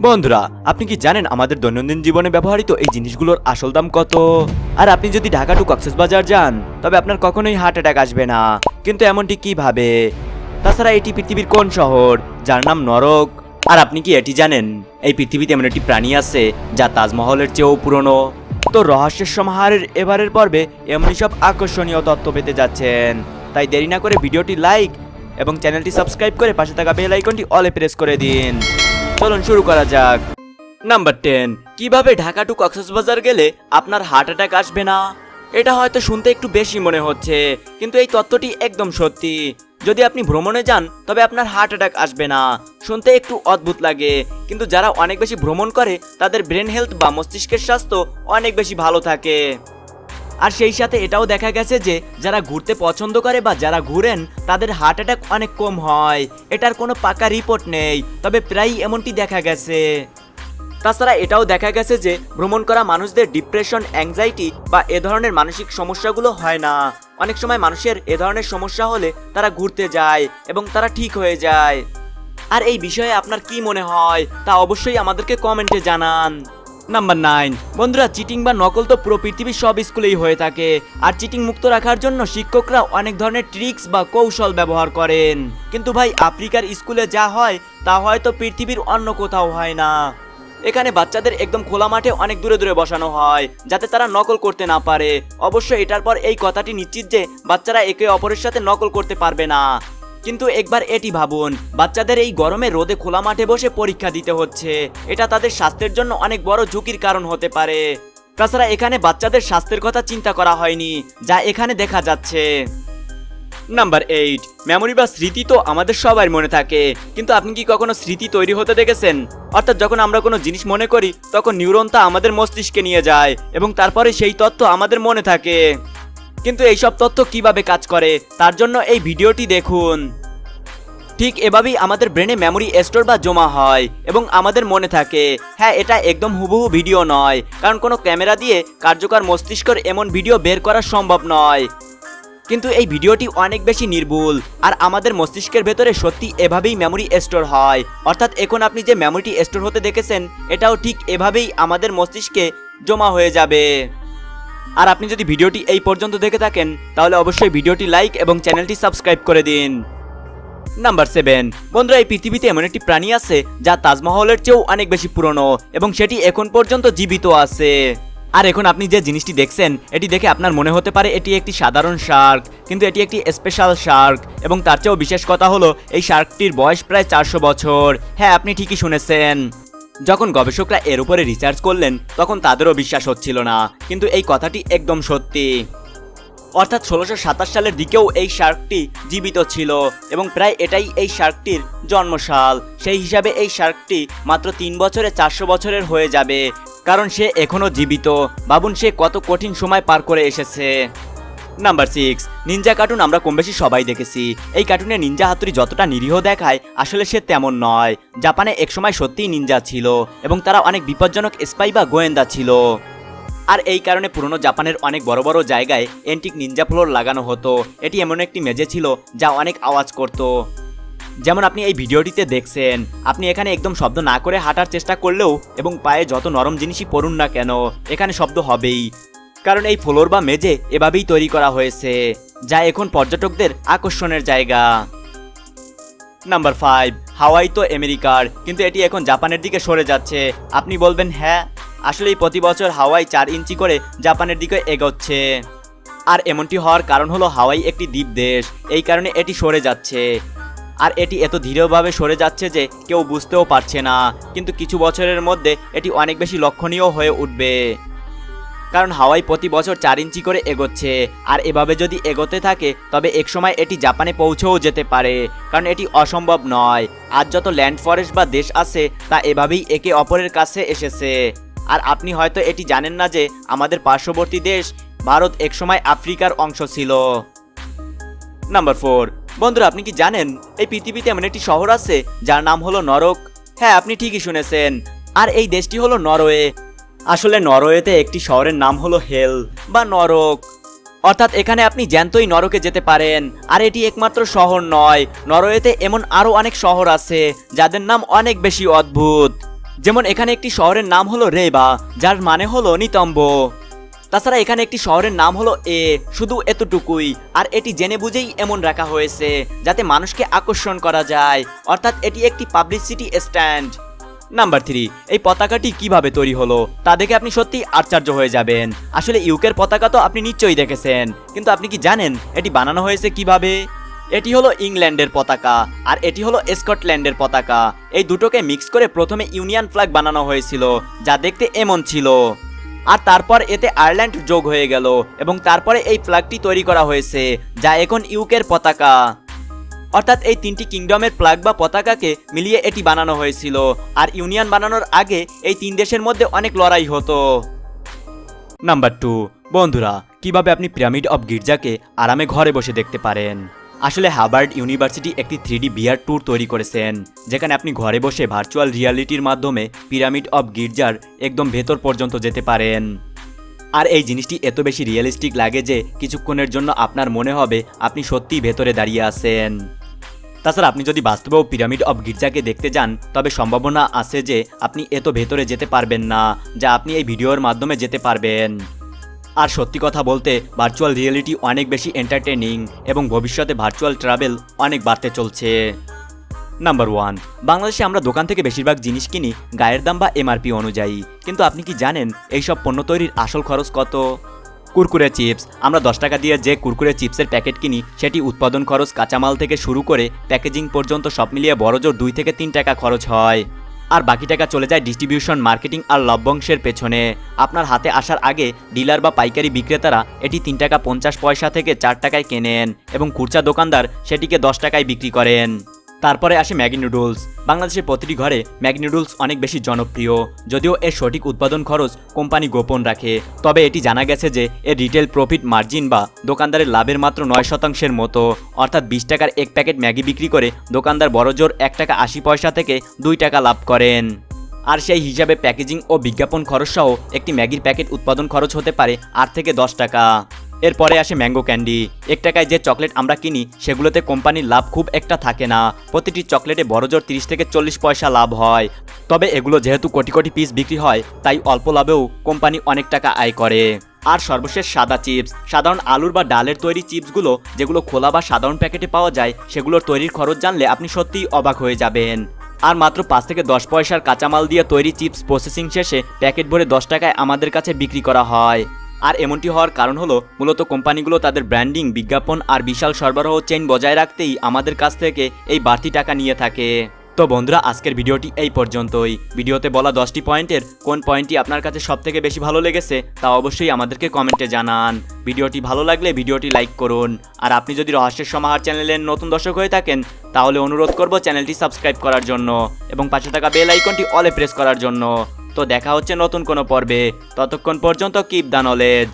বন্ধুরা, আপনি কি জানেন আমাদের দৈনন্দিন জীবনে ব্যবহৃত এই জিনিসগুলোর আসল দাম কত? আর আপনি যদি ঢাকা টু কক্সবাজার যান তবে আপনার কখনোই হার্ট অ্যাটাক আসবে না। কিন্তু এমনটি কিভাবে? তাছাড়া এটি পৃথিবীর কোন শহর যার নাম নরক? আর আপনি কি এটি জানেন এই পৃথিবীতে এমন একটি প্রাণী আছে যা তাজমহলের চেয়েও পুরনো? তো রহস্যের সমাহারের এবারের পর্বে এমনই সব আকর্ষণীয় তথ্য পেতে যাচ্ছেন। তাই দেরি না করে ভিডিওটি লাইক এবং চ্যানেলটি সাবস্ক্রাইব করে পাশে থাকা বেল আইকনটি অলে প্রেস করে দিন। চলুন শুরু করা যাক। নাম্বার 10, কিভাবে ঢাকা টু কক্সবাজার গেলে আপনার হার্ট অ্যাটাক আসবে না? এটা হয়তো শুনতে একটু বেশি মনে হচ্ছে, কিন্তু এই তথ্যটি একদম সত্যি। যদি আপনি ভ্রমণে যান তবে আপনার হার্ট অ্যাটাক আসবে না। শুনতে একটু অদ্ভুত লাগে, কিন্তু যারা অনেক বেশি ভ্রমণ করে তাদের ব্রেন হেলথ বা মস্তিষ্কের স্বাস্থ্য অনেক বেশি ভালো থাকে। আর সেই সাথে এটাও দেখা গেছে যে যারা ঘুরতে পছন্দ করে বা যারা ঘুরেন তাদের হার্ট অ্যাটাক অনেক কম হয়। এটার কোনো পাকা রিপোর্ট নেই, তবে প্রায়ই এমনটি দেখা গেছে। তাছাড়া এটাও দেখা গেছে যে ভ্রমণ করা মানুষদের ডিপ্রেশন, অ্যাংজাইটি বা এ ধরনের মানসিক সমস্যাগুলো হয় না। অনেক সময় মানুষের এ ধরনের সমস্যা হলে তারা ঘুরতে যায় এবং তারা ঠিক হয়ে যায়। আর এই বিষয়ে আপনার কি মনে হয় তা অবশ্যই আমাদেরকে কমেন্টে জানান। নাম্বার 9, বন্ধুরা, চিটিং বা নকল তো পুরো পৃথিবীর সব স্কুলেই হয়ে থাকে। আর চিটিং মুক্ত রাখার জন্য শিক্ষকরা অনেক ধরনের ট্রিক্স বা কৌশল ব্যবহার করেন। কিন্তু ভাই, আফ্রিকার স্কুলে যা হয় তা হয়তো পৃথিবীর অন্য কোথাও হয় না। এখানে বাচ্চাদের একদম খোলা মাঠে অনেক দূরে দূরে বসানো হয় যাতে তারা নকল করতে না পারে। অবশ্যই এটার পর এই কথাটি নিশ্চিত যে বাচ্চারা একে অপরের সাথে নকল করতে পারবে না। কিন্তু একবার এটি ভাবুন, বাচ্চাদের এই গরমে রোদে খোলা মাঠে বসে পরীক্ষা দিতে হচ্ছে। এটা তাদের স্বাস্থ্যের জন্য অনেক বড় ঝুঁকির কারণ হতে পারে। তাছাড়া এখানে বাচ্চাদের স্বাস্থ্যের কথা চিন্তা করা হয়নি, যা এখানে দেখা যাচ্ছে। নাম্বার 8, মেমোরি বা স্মৃতি তো আমাদের সবার মনে থাকে, কিন্তু আপনি কি কখনো স্মৃতি তৈরি হতে দেখেছেন? অর্থাৎ যখন আমরা কোনো জিনিস মনে করি তখন নিউরন তা আমাদের মস্তিষ্কে নিয়ে যায় এবং তারপরে সেই তথ্য আমাদের মনে থাকে। কিন্তু এইসব তথ্য কিভাবে কাজ করে তার জন্য এই ভিডিওটি দেখুন। ঠিক এভাবেই আমাদের ব্রেনে মেমোরি স্টোর বা জমা হয় এবং আমাদের মনে থাকে। হ্যাঁ, এটা একদম হুবহু ভিডিও নয়, কারণ কোনো ক্যামেরা দিয়ে কার্যকর মস্তিষ্কের এমন ভিডিও বের করা সম্ভব নয়। কিন্তু এই ভিডিওটি অনেক বেশি নির্ভুল, আর আমাদের মস্তিষ্কের ভেতরে সত্যি এভাবেই মেমোরি স্টোর হয়। অর্থাৎ এখন আপনি যে মেমোরিটি স্টোর হতে দেখেছেন এটাও ঠিক এভাবেই আমাদের মস্তিষ্কে জমা হয়ে যাবে। আর আপনি যদি ভিডিওটি এই পর্যন্ত দেখে থাকেন তাহলে অবশ্যই ভিডিওটি লাইক এবং চ্যানেলটি সাবস্ক্রাইব করে দিন। নাম্বার 7, বন্ধুরা, এই পৃথিবীতে এমন একটি প্রাণী আছে যা তাজমহলের চেয়েও অনেক বেশি পুরনো এবং সেটি এখন পর্যন্ত জীবিত আছে। আর এখন আপনি যে জিনিসটি দেখছেন এটি দেখে আপনার মনে হতে পারে এটি একটি সাধারণ শার্ক, কিন্তু এটি একটি স্পেশাল শার্ক। এবং তার চেয়েও বিশেষ কথা হলো এই শার্কটির বয়স প্রায় 400 বছর। হ্যাঁ, আপনি ঠিকই শুনেছেন। যখন গবেষকরা এর উপরে রিসার্চ করলেন তখন তাদেরও বিশ্বাস হচ্ছিল না, কিন্তু এই কথাটি একদম সত্যি। অর্থাৎ 1627 সালের দিকেও এই শার্কটি জীবিত ছিল এবং প্রায় এটাই এই শার্কটির জন্মসাল। সেই হিসাবে এই শার্কটি মাত্র 3 বছরে 400 বছরের হয়ে যাবে, কারণ সে এখনো জীবিত। ভাবুন সে কত কঠিন সময় পার করে এসেছে। নাম্বার 6, নিনজা কার্টুন আমরা কম বেশি সবাই দেখেছি। এই কার্টুনে নিনজা হাতুড়ি যতটা নিরীহ দেখায় আসলে সে তেমন নয়। জাপানে একসময় সত্যিই নিনজা ছিল এবং তারা অনেক বিপজ্জনক স্পাই বা গোয়েন্দা ছিল। আর এই কারণে পুরনো জাপানের অনেক বড় বড় জায়গায় অ্যান্টিক নিনজা ফ্লোর লাগানো হতো। এটি এমন একটি মেঝে ছিল যা অনেক আওয়াজ করত। যেমন আপনি এই ভিডিওটিতে দেখছেন, আপনি এখানে একদম শব্দ না করে হাঁটার চেষ্টা করলেও এবং পায়ে যত নরম জিনিসই পড়ুন না কেন এখানে শব্দ হবেই, কারণ এই ফ্লোর বা মেঝে এভাবেই তৈরি করা হয়েছে, যা এখন পর্যটকদের আকর্ষণের জায়গা। নাম্বার 5, হাওয়াই তো আমেরিকার, কিন্তু এটি এখন জাপানের দিকে সরে যাচ্ছে। আপনি বলবেন হ্যাঁ, আসলেই প্রতি বছর হাওয়াই 4 ইঞ্চি করে জাপানের দিকে এগোচ্ছে। আর এমনটি হওয়ার কারণ হলো হাওয়াই একটি দ্বীপ দেশ, এই কারণে এটি সরে যাচ্ছে। আর এটি এত ধীরভাবে সরে যাচ্ছে যে কেউ বুঝতেও পারছে না, কিন্তু কিছু বছরের মধ্যে এটি অনেক বেশি লক্ষণীয় হয়ে উঠবে, কারণ হাওয়াই প্রতি বছর 4 ইঞ্চি করে এগোচ্ছে। আর এভাবে যদি এগোতে থাকে তবে একসময় এটি জাপানে পৌঁছেও যেতে পারে, কারণ এটি অসম্ভব নয়। আজ যত ল্যান্ড ফরেস্ট বা দেশ আছে তা এভাবেই একে অপরের কাছে এসেছে। আর আপনি হয়তো এটি জানেন না যে আমাদের পার্শ্ববর্তী দেশ ভারত একসময় আফ্রিকার অংশ ছিল। নাম্বার 4, বন্ধুরা, আপনি কি জানেন এই পৃথিবীতে এমন একটি শহর আছে যার নাম হলো নরক? হ্যাঁ, আপনি ঠিকই শুনেছেন। আর এই দেশটি হলো নরওয়ে। আসলে নরওয়েতে একটি শহরের নাম হলো হেল বা নরক। অর্থাৎ এখানে আপনি জ্যান্তই নরকে যেতে পারেন। আর এটি একমাত্র শহর নয়, নরওয়েতে এমন আরো অনেক শহর আছে যাদের নাম অনেক বেশি অদ্ভুত। যেমন এখানে একটি শহরের নাম হলো রেবা, যার মানে হলো নিতম্ব। তাছাড়া এখানে একটি শহরের নাম হলো এ, শুধু এতটুকুই। আর এটি জেনে বুঝেই এমন রাখা হয়েছে যাতে মানুষকে আকর্ষণ করা যায়, অর্থাৎ এটি একটি পাবলিসিটি স্ট্যান্ড। নাম্বার 3, এই পতাকাটি কিভাবে তৈরি হলো তা দেখে আপনি সত্যি আশ্চর্য হয়ে যাবেন। আসলে ইউকের পতাকা তো আপনি নিশ্চয়ই দেখেছেন, কিন্তু আপনি কি জানেন এটি বানানো হয়েছে কিভাবে? এটি হলো ইংল্যান্ডের পতাকা আর এটি হলো স্কটল্যান্ডের পতাকা। এই দুটোকে মিক্স করে প্রথমে ইউনিয়ন ফ্ল্যাগ বানানো হয়েছিল, যা দেখতে এমন ছিল। আর তারপর এতে আয়ারল্যান্ড যোগ হয়ে গেল এবং তারপরে এই ফ্ল্যাগটি তৈরি করা হয়েছে, যা এখন ইউকের পতাকা। অর্থাৎ এই 3টি কিংডমের ফ্ল্যাগ বা পতাকাকে মিলিয়ে এটি বানানো হয়েছিল। আর ইউনিয়ন বানানোর আগে এই 3 দেশের মধ্যে অনেক লড়াই হতো। নাম্বার 2, বন্ধুরা, কিভাবে আপনি পিরামিড অফ গির্জাকে আরামে ঘরে বসে দেখতে পারেন। আসলে হার্ভার্ড ইউনিভার্সিটি একটি 3D VR ট্যুর তৈরি করেছেন, যেখানে আপনি ঘরে বসে ভার্চুয়াল রিয়ালিটির মাধ্যমে পিরামিড অফ গির্জার একদম ভেতর পর্যন্ত যেতে পারেন। আর এই জিনিসটি এত বেশি রিয়েলিস্টিক লাগে যে কিছুক্ষণের জন্য আপনার মনে হবে আপনি সত্যিই ভেতরে দাঁড়িয়ে আছেন। তাছাড়া আপনি যদি বাস্তবেও পিরামিড অফ গির্জাকে দেখতে যান, তবে সম্ভাবনা আছে যে আপনি এত ভেতরে যেতে পারবেন না, যা আপনি এই ভিডিওর মাধ্যমে যেতে পারবেন। আর সত্যি কথা বলতে ভার্চুয়াল রিয়েলিটি অনেক বেশি এন্টারটেইনিং এবং ভবিষ্যতে ভার্চুয়াল ট্রাভেল অনেক বাড়তে চলছে। নাম্বার 1, বাংলাদেশে আমরা দোকান থেকে বেশিরভাগ জিনিস কিনি গায়ের দাম বা MRP অনুযায়ী, কিন্তু আপনি কি জানেন এইসব পণ্য তৈরির আসল খরচ কত? কুরকুরে চিপস, আমরা 10 টাকা দিয়ে যে কুরকুরে চিপসের প্যাকেট কিনি সেটি উৎপাদন খরচ, কাঁচামাল থেকে শুরু করে প্যাকেজিং পর্যন্ত সব মিলিয়ে বড়জোর 2 থেকে 3 টাকা খরচ হয়। আর বাকি টাকা চলে যায় ডিস্ট্রিবিউশন, মার্কেটিং আর লভ্যাংশের পেছনে। আপনার হাতে আসার আগে ডিলার বা পাইকারি বিক্রেতারা এটি 3 টাকা 50 পয়সা থেকে 4 টাকায় কেনেন এবং খুচরা দোকানদার সেটিকে 10 টাকায় বিক্রি করেন। তারপরে আসে ম্যাগি নুডলস। বাংলাদেশের প্রতিটি ঘরে ম্যাগি নুডলস অনেক বেশি জনপ্রিয়, যদিও এর সঠিক উৎপাদন খরচ কোম্পানি গোপন রাখে। তবে এটি জানা গেছে যে এর রিটেল প্রফিট মার্জিন বা দোকানদারের লাভের মাত্র 9% মতো, অর্থাৎ 20 টাকার এক প্যাকেট ম্যাগি বিক্রি করে দোকানদার বড়জোর 1 টাকা 80 পয়সা থেকে 2 টাকা লাভ করেন। আর সেই হিসাবে প্যাকেজিং ও বিজ্ঞাপন খরচ সহ একটি ম্যাগির প্যাকেট উৎপাদন খরচ হতে পারে 8 থেকে 10 টাকা। এরপরে আসে ম্যাঙ্গো ক্যান্ডি। 1 টাকায় যে চকলেট আমরা কিনি সেগুলোতে কোম্পানির লাভ খুব একটা থাকে না, প্রতিটি চকলেটে বড়জোর 30 থেকে 40 পয়সা লাভ হয়। তবে এগুলো যেহেতু কোটি কোটি পিস বিক্রি হয়, তাই অল্প লাভেও কোম্পানি অনেক টাকা আয় করে। আর সর্বশেষ সাদা চিপস। সাধারণ আলুর বা ডালের তৈরি চিপসগুলো, যেগুলো খোলা বা সাধারণ প্যাকেটে পাওয়া যায়, সেগুলোর তৈরির খরচ জানলে আপনি সত্যিই অবাক হয়ে যাবেন। আর মাত্র 5 থেকে 10 পয়সার কাঁচামাল দিয়ে তৈরি চিপস প্রসেসিং শেষে প্যাকেট ভরে 10 টাকায় আমাদের কাছে বিক্রি করা হয়। আর এমনটি হওয়ার কারণ হলো মূলত কোম্পানিগুলো তাদের ব্র্যান্ডিং, বিজ্ঞাপন আর বিশাল সরবরাহ চেইন বজায় রাখতেই আমাদের কাছ থেকে এই বাড়তি টাকা নিয়ে থাকে। তো বন্ধুরা, আজকের ভিডিওটি এই পর্যন্তই। ভিডিওতে বলা 10টি পয়েন্টের কোন পয়েন্টটি আপনার কাছে সবথেকে বেশি ভালো লেগেছে তা অবশ্যই আমাদেরকে কমেন্টে জানান। ভিডিওটি ভালো লাগলে ভিডিওটি লাইক করুন। আর আপনি যদি রহস্যের সমাহার চ্যানেলের নতুন দর্শক হয়ে থাকেন, তাহলে অনুরোধ করব চ্যানেলটি সাবস্ক্রাইব করার জন্য এবং পাশে থাকা বেল আইকনটি অলে প্রেস করার জন্য। তো দেখা হচ্ছে নতুন কোনো পর্বে। ততক্ষণ পর্যন্ত কিপ দ্য নলেজ।